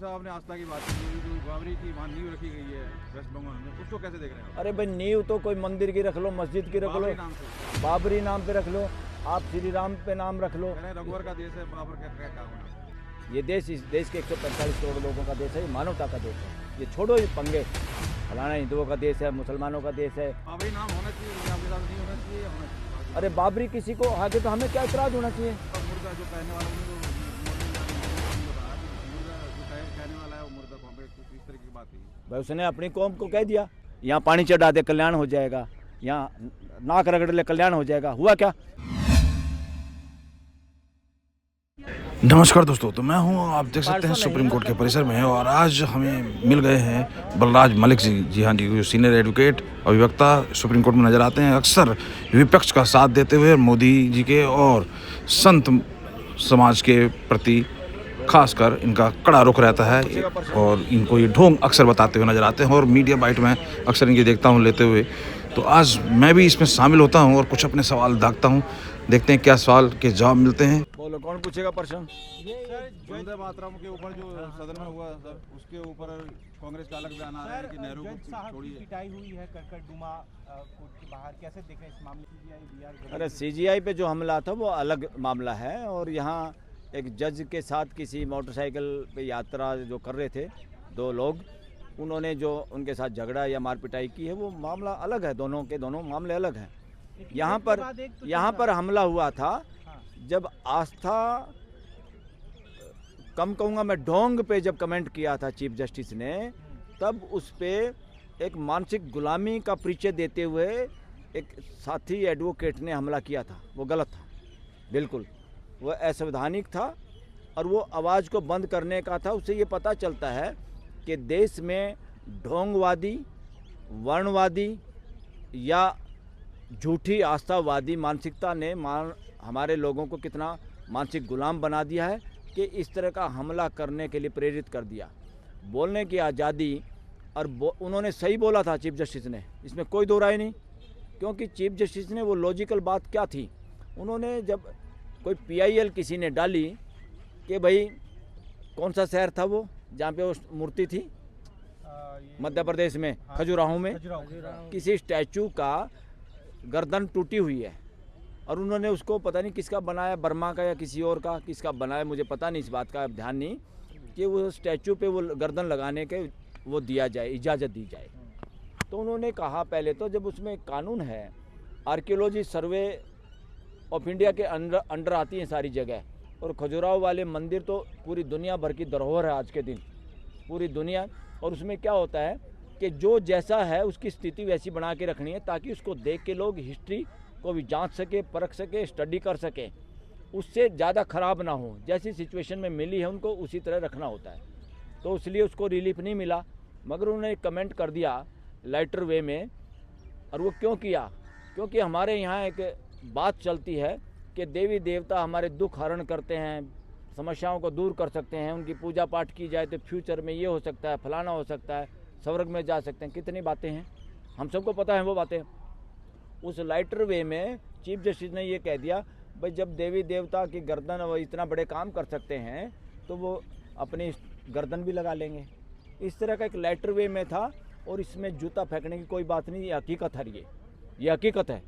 आपने आस्था की बात की, जो बाबरी की वहाँ नींव रखी गई है वेस्ट बंगाल में, उसको कैसे देख रहे हैं? अरे भाई नींव तो कोई मंदिर की रख लो, मस्जिद की रख लो, बाबरी नाम से बाबरी नाम पे रख लो, आप श्री राम पे नाम रख लो। कह रहे हैं रघुवर का देश है, बाबर का होना। ये देश इस देश के 145 करोड़ लोगों का देश है, ये मानवता का देश है। ये छोड़ो ये पंगे, फलाना हिंदुओं का देश है, मुसलमानों का देश है। बाबरी नाम होना चाहिए, आपके साथ नहीं होना चाहिए, होना चाहिए। अरे बाबरी किसी को आगे तो हमें क्या इतराज होना चाहिए? और मुर्गा जो कहने वाला उन्हें कहने वाला है वो मुर्गा को हमें कुछ इस तरह की बात है। भाई उसने अपनी कौम को कह दिया यहाँ पानी चढ़ा दे कल्याण हो जाएगा, यहाँ नाक रगड़ ले कल्याण हो जाएगा। हुआ क्या? नमस्कार दोस्तों, तो मैं हूं, आप देख सकते हैं सुप्रीम कोर्ट के परिसर में, और आज हमें मिल गए हैं बलराज मलिक जी हाँ जी, जो सीनियर एडवोकेट अभिवक्ता सुप्रीम कोर्ट में नज़र आते हैं, अक्सर विपक्ष का साथ देते हुए मोदी जी के और संत समाज के प्रति खासकर इनका कड़ा रुख रहता है, और इनको ये ढोंग अक्सर बताते हुए नज़र आते हैं, और मीडिया बाइट में अक्सर इनकी देखता हूँ लेते हुए। तो आज मैं भी इसमें शामिल होता हूँ और कुछ अपने सवाल दागता हूँ, देखते हैं क्या सवाल के जवाब मिलते हैं। बोलो कौन पूछेगा प्रश्न? वंदे मातरम के ऊपर जो सदन में हुआ सर, उसके ऊपर कांग्रेस का अलग बयान आ रहा है कि नेहरू को छोड़िए। पिटाई हुई है करकटडुमा कोर्ट के बाहर, कैसे देखें इस मामले? अरे सीजीआई पे जो हमला था वो अलग मामला है, और यहाँ एक जज के साथ किसी मोटरसाइकिल पे यात्रा जो कर रहे थे दो लोग, उन्होंने जो उनके साथ झगड़ा या मार पिटाई की है वो मामला अलग है, दोनों के दोनों मामले अलग हैं। यहाँ पर हमला हुआ था जब आस्था, कम कहूँगा मैं, ढोंग पे जब कमेंट किया था चीफ जस्टिस ने, तब उस पे एक मानसिक गुलामी का परिचय देते हुए एक साथी एडवोकेट ने हमला किया था। वो गलत था, बिल्कुल वो असंवैधानिक था, और वो आवाज़ को बंद करने का था। उससे ये पता चलता है कि देश में ढोंगवादी, वर्णवादी या झूठी आस्थावादी मानसिकता ने हमारे लोगों को कितना मानसिक गुलाम बना दिया है कि इस तरह का हमला करने के लिए प्रेरित कर दिया। बोलने की आज़ादी, और उन्होंने सही बोला था चीफ जस्टिस ने, इसमें कोई दो राय नहीं, क्योंकि चीफ जस्टिस ने वो लॉजिकल बात क्या थी, उन्होंने जब कोई पीआईएल किसी ने डाली कि भाई कौन सा शहर था वो जहाँ पे वो मूर्ति थी, मध्य प्रदेश में खजुराहो में किसी स्टैचू का गर्दन टूटी हुई है, और उन्होंने उसको पता नहीं किसका बनाया, बर्मा का या किसी और का, किसका बनाया मुझे पता नहीं, इस बात का ध्यान नहीं, कि वो स्टैचू पे वो गर्दन लगाने के वो दिया जाए, इजाज़त दी जाए। तो उन्होंने कहा पहले तो जब उसमें कानून है, आर्कियोलॉजी सर्वे ऑफ इंडिया के अंडर आती हैं सारी जगह, और खजुराहो वाले मंदिर तो पूरी दुनिया भर की धरोहर है आज के दिन, पूरी दुनिया। और उसमें क्या होता है कि जो जैसा है उसकी स्थिति वैसी बना के रखनी है, ताकि उसको देख के लोग हिस्ट्री को भी जांच सके, परख सके, स्टडी कर सके, उससे ज़्यादा ख़राब ना हो, जैसी सिचुएशन में मिली है उनको उसी तरह रखना होता है। तो इसलिए उसको रिलीफ नहीं मिला, मगर उन्होंने कमेंट कर दिया लाइटर वे में। और वो क्यों किया? क्योंकि हमारे यहाँ एक बात चलती है कि देवी देवता हमारे दुख हरण करते हैं, समस्याओं को दूर कर सकते हैं, उनकी पूजा पाठ की जाए तो फ्यूचर में ये हो सकता है, फलाना हो सकता है, स्वर्ग में जा सकते हैं, कितनी बातें हैं, हम सबको पता है वो बातें। उस लाइटर वे में चीफ जस्टिस ने ये कह दिया भाई जब देवी देवता की गर्दन वो इतना बड़े काम कर सकते हैं तो वो अपनी गर्दन भी लगा लेंगे। इस तरह का एक लाइटर वे में था, और इसमें जूता फेंकने की कोई बात नहीं, ये हकीकत है। ये हकीकत है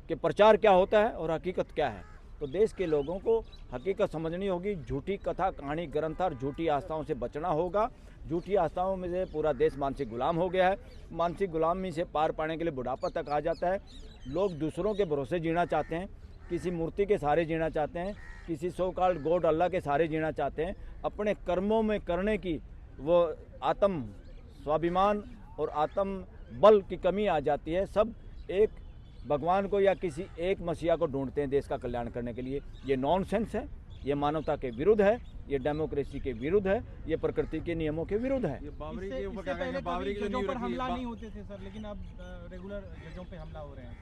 कि प्रचार क्या होता है और हकीकत क्या है। तो देश के लोगों को हकीकत समझनी होगी, झूठी कथा कहानी ग्रंथ और झूठी आस्थाओं से बचना होगा। झूठी आस्थाओं में से पूरा देश मानसिक गुलाम हो गया है, मानसिक गुलामी से पार पाने के लिए बुढ़ापा तक आ जाता है। लोग दूसरों के भरोसे जीना चाहते हैं, किसी मूर्ति के सहारे जीना चाहते हैं, किसी सो कॉल्ड गॉड अल्लाह के सहारे जीना चाहते हैं। अपने कर्मों में करने की वो आत्म स्वाभिमान और आत्म बल की कमी आ जाती है। सब एक भगवान को या किसी एक मसीहा को ढूंढते हैं देश का कल्याण करने के लिए। ये नॉनसेंस है, ये मानवता के विरुद्ध है, ये डेमोक्रेसी के विरुद्ध है, ये प्रकृति के नियमों के विरुद्ध है। ये बाबरी के ऊपर क्या कहेंगे? बाबरी की जजों पर हमला नहीं होते थे सर, लेकिन अब रेगुलर जजों पे हमला हो रहे हैं।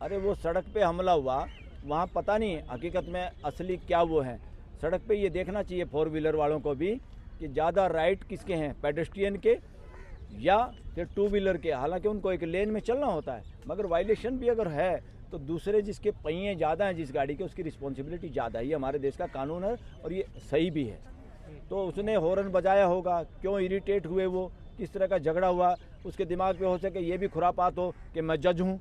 अरे वो सड़क पे हमला हुआ, वहाँ पता नहीं हकीकत में असली क्या वो है। सड़क पे ये देखना चाहिए 4 व्हीलर वालों को भी कि ज़्यादा राइट किसके हैं, पेडेस्ट्रियन के या फिर 2 व्हीलर के। हालांकि उनको एक लेन में चलना होता है, मगर वायलेशन भी अगर है तो दूसरे जिसके पहिए ज़्यादा हैं जिस गाड़ी के, उसकी रिस्पॉन्सिबिलिटी ज़्यादा है। ये हमारे देश का कानून है और ये सही भी है। तो उसने हॉर्न बजाया होगा, क्यों इरिटेट हुए वो, किस तरह का झगड़ा हुआ, उसके दिमाग में हो सके ये भी खुरापात हो कि मैं जज हूँ।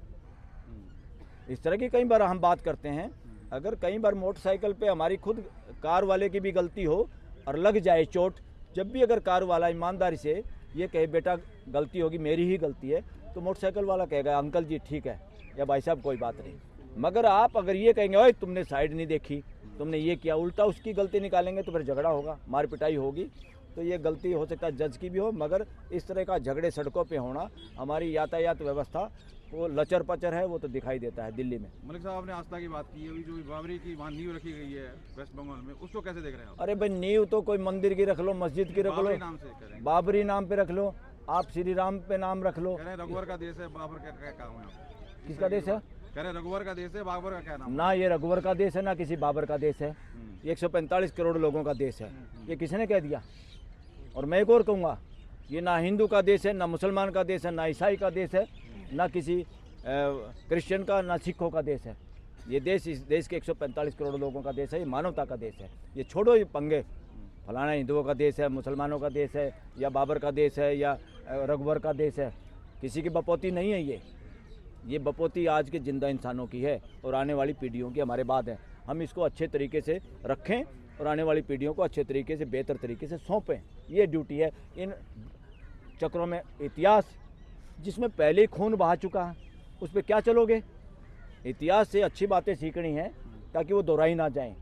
इस तरह की कई बार हम बात करते हैं। अगर कई बार मोटरसाइकिल पे हमारी खुद कार वाले की भी गलती हो और लग जाए चोट, जब भी अगर कार वाला ईमानदारी से ये कहे बेटा गलती होगी, मेरी ही गलती है, तो मोटरसाइकिल वाला कहेगा अंकल जी ठीक है, या भाई साहब कोई बात नहीं। मगर आप अगर ये कहेंगे ओए तुमने साइड नहीं देखी, तुमने ये किया, उल्टा उसकी गलती निकालेंगे तो फिर झगड़ा होगा, मार पिटाई होगी। तो ये गलती हो सकता है जज की भी हो, मगर इस तरह का झगड़े सड़कों पे होना हमारी यातायात व्यवस्था वो लचर पचर है, वो तो दिखाई देता है दिल्ली में। मलिक साहब, आपने आस्था की बात की है, अभी जो बाबरी की वहाँ नींव रखी गई है वेस्ट बंगाल में, उसको कैसे देख रहे हैं आप? अरे भाई नींव तो कोई मंदिर की रख लो, मस्जिद की रख लो, बाबरी नाम से करें, बाबरी नाम पे रख लो, आप श्री राम पे नाम रख लो। कह रहे हैं रघुवर का देश है, बाबर का क्या काम है आप? किसका देश है? कह रहे हैं रघुवर का देश है, बाबर का क्या नाम? ना ये रघुवर का देश है, ना किसी बाबर का देश है। ये 145 करोड़ लोगों का देश है। ये किसने कह दिया? और मैं एक और कहूँगा, ये ना हिंदू का देश है, ना मुसलमान का देश है, ना ईसाई का देश है, ना किसी क्रिश्चियन का, ना सिखों का देश है। ये देश इस देश के 145 करोड़ लोगों का देश है। ये मानवता का देश है। ये छोड़ो ये पंगे, फलाना हिंदुओं का देश है, मुसलमानों का देश है, या बाबर का देश है, या रघुवर का देश है। किसी की बपोती नहीं है ये बपोती आज के जिंदा इंसानों की है और आने वाली पीढ़ियों की हमारे बाद है। हम इसको अच्छे तरीके से रखें और आने वाली पीढ़ियों को अच्छे तरीके से, बेहतर तरीके से सौंपें। ये ड्यूटी है। इन चक्रों में इतिहास जिसमें पहले ही खून बहा चुका है, उस पर क्या चलोगे? इतिहास से अच्छी बातें सीखनी है ताकि वो दोहराई ना जाएं।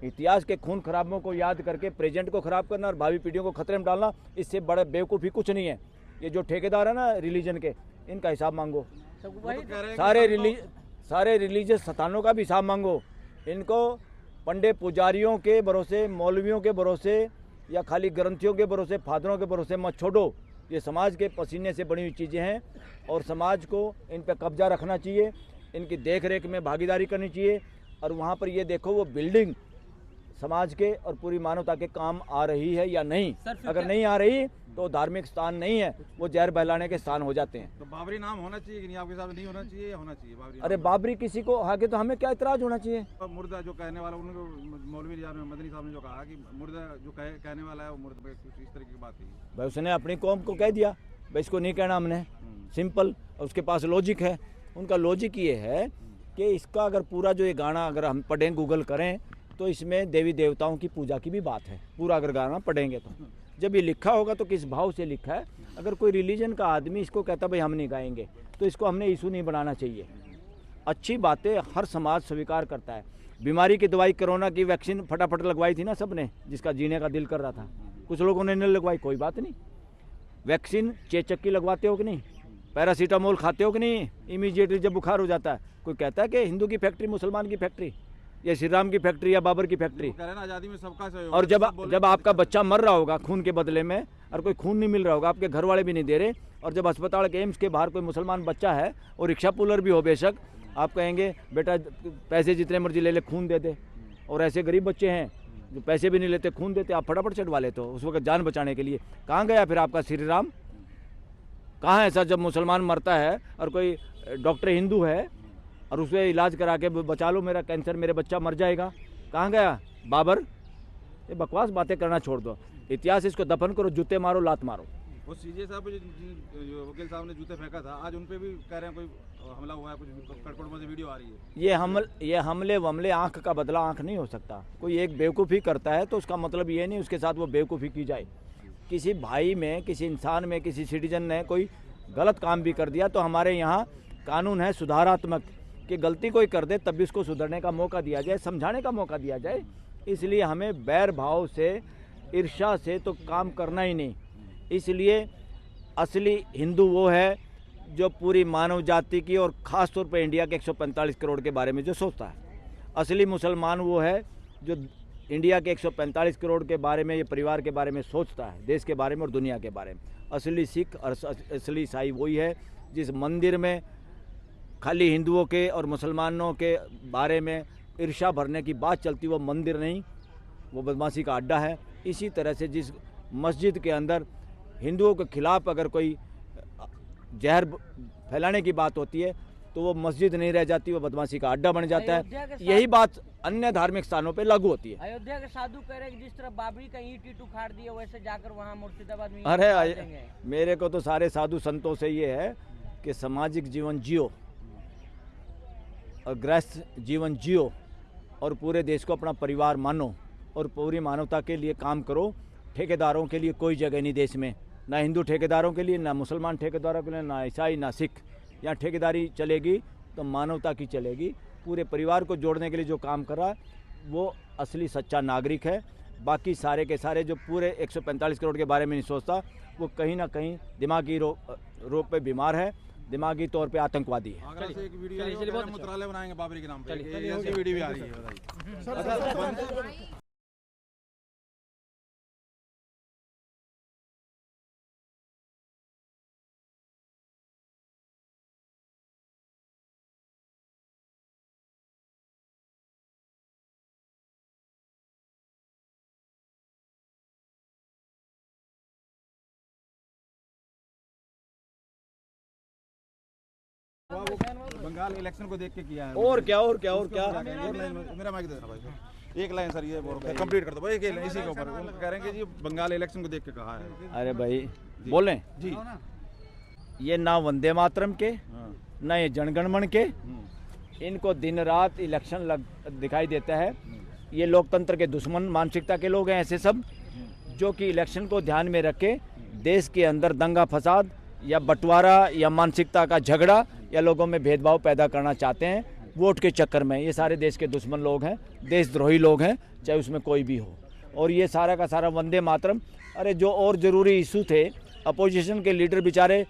इतिहास के खून खराबों को याद करके प्रेजेंट को ख़राब करना और भावी पीढ़ियों को खतरे में डालना, इससे बड़े बेवकूफ़ी कुछ नहीं है। ये जो ठेकेदार है ना रिलीजन के, इनका हिसाब मांगो। सारे रिलीजियस स्थानों का भी हिसाब मांगो। इनको पंडित पुजारियों के भरोसे, मौलवियों के भरोसे या खाली ग्रंथियों के भरोसे, फादरों के भरोसे मत छोड़ो। ये समाज के पसीने से बनी हुई चीज़ें हैं और समाज को इन पर कब्जा रखना चाहिए, इनकी देख रेख में भागीदारी करनी चाहिए। और वहाँ पर ये देखो वो बिल्डिंग समाज के और पूरी मानवता के काम आ रही है या नहीं। अगर नहीं आ रही तो धार्मिक स्थान नहीं है, वो जहर बहलाने के स्थान हो जाते हैं। तो बाबरी नाम होना चाहिए कि नहीं आपके हिसाब से? नहीं होना चाहिए या होना चाहिए बाबरी? अरे बाबरी किसी को आगे तो हमें क्या इतराज होना चाहिए? मुर्दा जो कहने वाला, उनको मौलवी निजाम मदनी साहब ने जो कहा कि मुर्दा जो कहने वाला है वो मुर्दा, कुछ इस तरह की बात थी भाई। उसने अपनी कौम को कह दिया भाई इसको नहीं कहना हमने, सिंपल। उसके पास लॉजिक है। उनका लॉजिक ये है कि इसका अगर पूरा जो ये गाना अगर हम पढ़ें, गूगल करें, तो इसमें देवी देवताओं की पूजा की भी बात है। पूरा अगर गाना पढ़ेंगे तो जब ये लिखा होगा तो किस भाव से लिखा है। अगर कोई रिलीजन का आदमी इसको कहता भाई हम नहीं गाएंगे, तो इसको हमने इशू नहीं बनाना चाहिए। अच्छी बातें हर समाज स्वीकार करता है। बीमारी की दवाई, कोरोना की वैक्सीन फटाफट लगवाई थी ना सबने, जिसका जीने का दिल कर रहा था। कुछ लोगों ने नहीं लगवाई, कोई बात नहीं। वैक्सीन चेचक की लगवाते हो कि नहीं? पैरासीटामोल खाते हो कि नहीं? इमीडिएटली जब बुखार हो जाता है। कोई कहता है कि हिंदू की फैक्ट्री, मुसलमान की फैक्ट्री, या श्री राम की फैक्ट्री या बाबर की फैक्ट्री। आज़ादी में सबका सहयोग। और जब आपका बच्चा मर रहा होगा खून के बदले में और कोई खून नहीं मिल रहा होगा, आपके घर वाले भी नहीं दे रहे, और जब अस्पताल के एम्स के बाहर कोई मुसलमान बच्चा है और रिक्शा पुलर भी हो बेशक, आप कहेंगे बेटा पैसे जितने मर्जी ले ले, खून दे दे। और ऐसे गरीब बच्चे हैं जो पैसे भी नहीं लेते, खून देते, आप फटाफट चढ़वा लेते हो उस वक्त जान बचाने के लिए। कहाँ गया फिर आपका श्री राम? कहाँ ऐसा जब मुसलमान मरता है और कोई डॉक्टर हिंदू है और उसे इलाज करा के बचा लो मेरा कैंसर, मेरे बच्चा मर जाएगा, कहाँ गया बाबर? ये बकवास बातें करना छोड़ दो। इतिहास इसको दफन करो, जूते मारो, लात मारो। वो सीजे साहब जो वकील साहब ने जूते फेंका था, आज उन पे भी कह रहे हैं कोई हमला हुआ है, कुछ कटकोट से वीडियो आ रही है। ये हमले वमले आँख का बदला आँख नहीं हो सकता। कोई एक बेवकूफ़ी करता है तो उसका मतलब ये नहीं उसके साथ वो बेवकूफ़ी की जाए। किसी भाई में, किसी इंसान में, किसी सिटीजन ने कोई गलत काम भी कर दिया तो हमारे यहाँ कानून है सुधारात्मक, कि गलती कोई कर दे तब भी उसको सुधरने का मौका दिया जाए, समझाने का मौका दिया जाए। इसलिए हमें बैर भाव से, ईर्ष्या से तो काम करना ही नहीं। इसलिए असली हिंदू वो है जो पूरी मानव जाति की और ख़ास तौर पर इंडिया के 145 करोड़ के बारे में जो सोचता है। असली मुसलमान वो है जो इंडिया के 145 करोड़ के बारे में, ये परिवार के बारे में सोचता है, देश के बारे में और दुनिया के बारे में। असली सिख और असली ईसाई वही है जिस मंदिर में खाली हिंदुओं के और मुसलमानों के बारे में ईर्ष्या भरने की बात चलती, वो मंदिर नहीं, वो बदमाशी का अड्डा है। इसी तरह से जिस मस्जिद के अंदर हिंदुओं के खिलाफ अगर कोई जहर फैलाने की बात होती है तो वो मस्जिद नहीं रह जाती, वो बदमाशी का अड्डा बन जाता अयोध्या के है। साथ- यही बात अन्य धार्मिक स्थानों पे लागू होती है। अयोध्या के साधु कह रहे हैं कि जिस तरह बाबरी का ईंट उखाड़ दिया वैसे जाकर वहाँ मुर्शिदाबाद में ईंट अरे उखाड़ देंगे। मेरे को तो सारे साधु संतों से ये है कि सामाजिक जीवन जियो और गृहस्थ जीवन जियो और पूरे देश को अपना परिवार मानो और पूरी मानवता के लिए काम करो। ठेकेदारों के लिए कोई जगह नहीं देश में, ना हिंदू ठेकेदारों के लिए, ना मुसलमान ठेकेदारों के लिए, ना ईसाई, ना सिख। यहाँ ठेकेदारी चलेगी तो मानवता की चलेगी। पूरे परिवार को जोड़ने के लिए जो काम कर रहा है वो असली सच्चा नागरिक है। बाकी सारे के सारे जो पूरे 145 करोड़ के बारे में नहीं सोचता, वो कहीं ना कहीं दिमागी रोग पे बीमार है, दिमागी तौर पे आतंकवादी है। आगरा से एक वीडियो आई है, वो कह रहे हैं मंत्रालय बनाएंगे बाबरी के नाम पे। ऐसी वीडियो भी आ रही है। बंगाल इलेक्शन को देख के किया है। और क्या और क्या और क्या। मेरा माइक दे देना भाई, एक लाइन सर ये कंप्लीट कर दो भाई, एक लाइन इसी के ऊपर। वो कह रहे हैं कि जी बंगाल इलेक्शन को देख के कहा है। अरे भाई बोलें जी, ये ना वंदे मातरम के, हाँ, ना ये जनगणमन के, इनको दिन रात इलेक्शन दिखाई देता है। ये लोकतंत्र के दुश्मन मानसिकता के लोग हैं ऐसे सब, जो कि इलेक्शन को ध्यान में रख के देश के अंदर दंगा फसाद या बंटवारा या मानसिकता का झगड़ा या लोगों में भेदभाव पैदा करना चाहते हैं वोट के चक्कर में। ये सारे देश के दुश्मन लोग हैं, देशद्रोही लोग हैं, चाहे उसमें कोई भी हो। और ये सारा का सारा वंदे मातरम, अरे जो और ज़रूरी इशू थे, अपोजिशन के लीडर बेचारे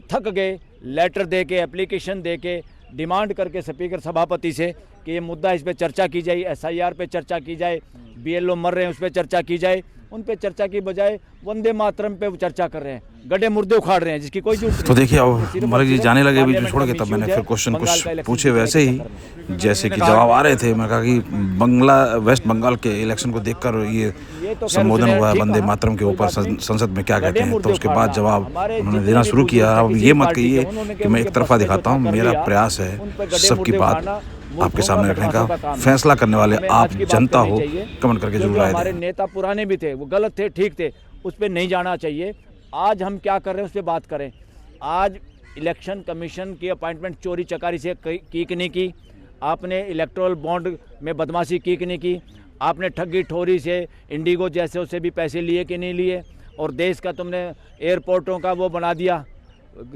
थक गए, लेटर दे के, एप्लीकेशन दे के, डिमांड करके स्पीकर सभापति से कि ये मुद्दा, इस पर चर्चा की जाए, SIR पे चर्चा की जाए, BLO मर रहे हैं उस पर चर्चा की जाए। उन पे चर्चा की बजाय वंदे मातरम पे चर्चा कर रहे हैं, गड्ढे मुर्दे उखाड़ रहे हैं जिसकी कोई जरूरत नहीं। तो देखिए अब मलिक जी जाने लगे बीच में छोड़ के, तब मैंने फिर क्वेश्चन कुछ पूछे वैसे ही जैसे कि जवाब आ रहे थे। मैं कहा कि वेस्ट बंगाल के इलेक्शन को देखकर ये संबोधन हुआ है वंदे मातरम के ऊपर, संसद में क्या कहते हैं। तो उसके बाद जवाब उन्होंने देना शुरू किया। अब ये मत कहिए कि मैं एक तरफा दिखाता हूँ, मेरा प्रयास है सबकी बात आपके सामने रखने का। फैसला करने वाले आप जनता हो, कमेंट करके जरूर राय दें। हमारे नेता पुराने भी थे, वो गलत थे, ठीक थे, उस पर नहीं जाना चाहिए। आज हम क्या कर रहे हैं उस पर बात करें। आज इलेक्शन कमीशन की अपॉइंटमेंट चोरी चकारी से की कि नहीं की, आपने इलेक्टोरल बॉन्ड में बदमाशी की कि नहीं की, आपने ठगी ठोरी से इंडिगो जैसे उससे भी पैसे लिए कि नहीं लिए, और देश का तुमने एयरपोर्टों का वो बना दिया,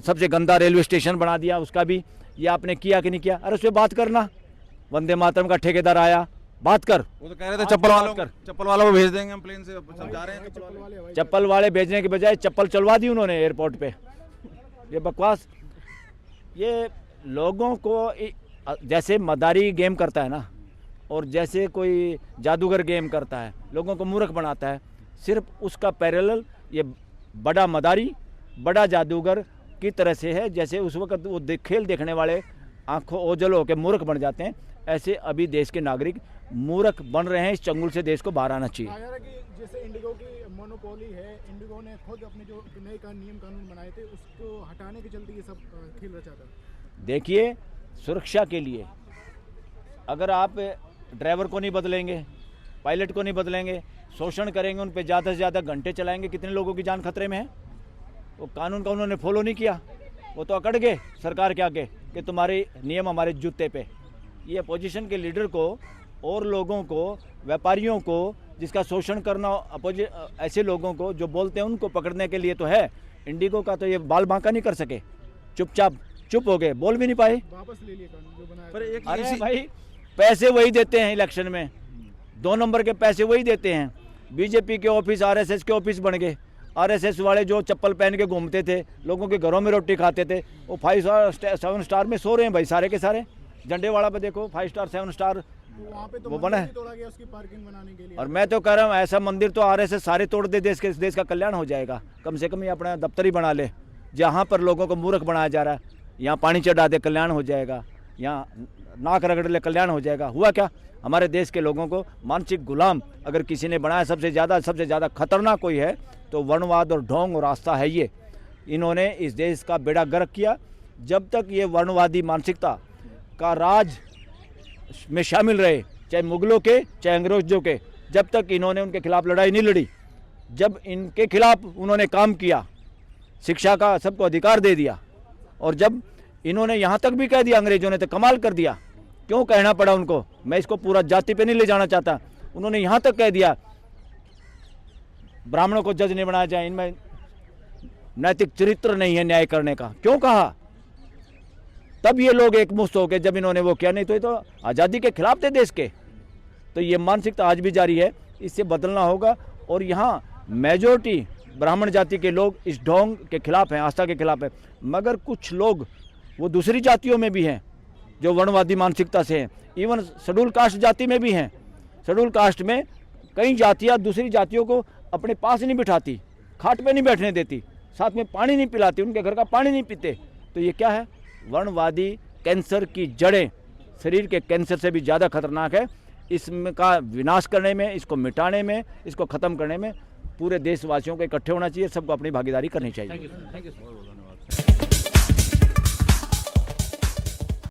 सबसे गंदा रेलवे स्टेशन बना दिया, उसका भी ये आपने किया कि नहीं किया। अरे उस पर बात करना। वंदे मातरम का ठेकेदार आया, बात कर। वो तो कह रहे थे चप्पल वालों को भेज देंगे हम प्लेन से, सब जा रहे हैं। चप्पल वाले भेजने के बजाय चप्पल चलवा दी उन्होंने एयरपोर्ट पे। ये बकवास। ये लोगों को जैसे मदारी गेम करता है ना, और जैसे कोई जादूगर गेम करता है, लोगों को मूर्ख बनाता है, सिर्फ उसका पैरेलल ये बड़ा मदारी, बड़ा जादूगर की तरह से है। जैसे उस वक्त वो खेल देखने वाले आंखों ओझल होकर मूर्ख बन जाते हैं, ऐसे अभी देश के नागरिक मूर्ख बन रहे हैं। इस चंगुल से देश को बाहर आना चाहिए। जैसे इंडिगो की मोनोपोली है, इंडिगो ने खुद अपने जो नए नियम कानून बनाए थे उसको हटाने के चलते ये सब खेल रचा था। देखिए, सुरक्षा के लिए अगर आप ड्राइवर को नहीं बदलेंगे, पायलट को नहीं बदलेंगे, शोषण करेंगे, उन पे ज़्यादा से ज़्यादा घंटे चलाएंगे, कितने लोगों की जान खतरे में है। वो कानून का उन्होंने फॉलो नहीं किया, वो तो अकड़ गए सरकार के आगे कि तुम्हारे नियम हमारे जूते पे। ये अपोजिशन के लीडर को और लोगों को, व्यापारियों को जिसका शोषण करना, ऐसे लोगों को जो बोलते हैं उनको पकड़ने के लिए तो है। इंडिगो का तो ये बाल बांका नहीं कर सके, चुपचाप चुप हो गए, बोल भी नहीं पाए। वापस ले लिए कानून जो बनाया। पर एक अरे भाई, पैसे वही देते हैं इलेक्शन में, 2 नंबर के पैसे वही देते हैं। बीजेपी के ऑफिस RSS के ऑफिस बन गए। RSS वाले जो चप्पल पहन के घूमते थे, लोगों के घरों में रोटी खाते थे, वो 5 स्टार 7 स्टार में सो रहे हैं भाई सारे के सारे। झंडे वाला पे देखो 5 स्टार 7 स्टार वहाँ पे तो वो बना है। तोड़ा गया उसकी पार्किंग बनाने के लिए। और मैं तो कह रहा हूँ ऐसा मंदिर तो RSS सारे तोड़ दे, देश का कल्याण हो जाएगा। कम से कम ये अपना दफ्तर ही बना ले। जहाँ पर लोगों को मूर्ख बनाया जा रहा है, यहाँ पानी चढ़ा दे, कल्याण हो जाएगा। यहाँ नाक रगड़ ले, कल्याण हो जाएगा। हुआ क्या? हमारे देश के लोगों को मानसिक गुलाम अगर किसी ने बनाया, सबसे ज़्यादा खतरनाक कोई है तो वर्णवाद और ढोंग और आस्था है। ये इन्होंने इस देश का बेड़ा गर्क किया। जब तक ये वर्णवादी मानसिकता का राज में शामिल रहे, चाहे मुगलों के चाहे अंग्रेजों के, जब तक इन्होंने उनके खिलाफ लड़ाई नहीं लड़ी, जब इनके खिलाफ उन्होंने काम किया, शिक्षा का सबको अधिकार दे दिया, और जब इन्होंने यहाँ तक भी कह दिया, अंग्रेजों ने तो कमाल कर दिया, क्यों कहना पड़ा उनको, मैं इसको पूरा जाति पे नहीं ले जाना चाहता, उन्होंने यहाँ तक कह दिया ब्राह्मणों को जज नहीं बनाया जाए, इनमें नैतिक चरित्र नहीं है न्याय करने का, क्यों कहा? तब ये लोग एक मुश्त हो गए जब इन्होंने वो किया, नहीं तो ये तो आज़ादी के खिलाफ थे देश के। तो ये मानसिकता आज भी जारी है, इससे बदलना होगा। और यहाँ मेजॉरिटी ब्राह्मण जाति के लोग इस ढोंग के खिलाफ हैं, आस्था के खिलाफ है, मगर कुछ लोग वो दूसरी जातियों में भी हैं जो वर्णवादी मानसिकता से हैं, इवन शेड्यूल कास्ट जाति में भी हैं। शेड्यूल कास्ट में कई जातियाँ दूसरी जातियों को अपने पास नहीं बिठाती, खाट पे नहीं बैठने देती, साथ में पानी नहीं पिलाती, उनके घर का पानी नहीं पीते। तो ये क्या है? वर्णवादी कैंसर की जड़ें शरीर के कैंसर से भी ज़्यादा खतरनाक है। इसका विनाश करने में, इसको मिटाने में, इसको ख़त्म करने में पूरे देशवासियों को इकट्ठे होना चाहिए, सबको अपनी भागीदारी करनी चाहिए। Thank you.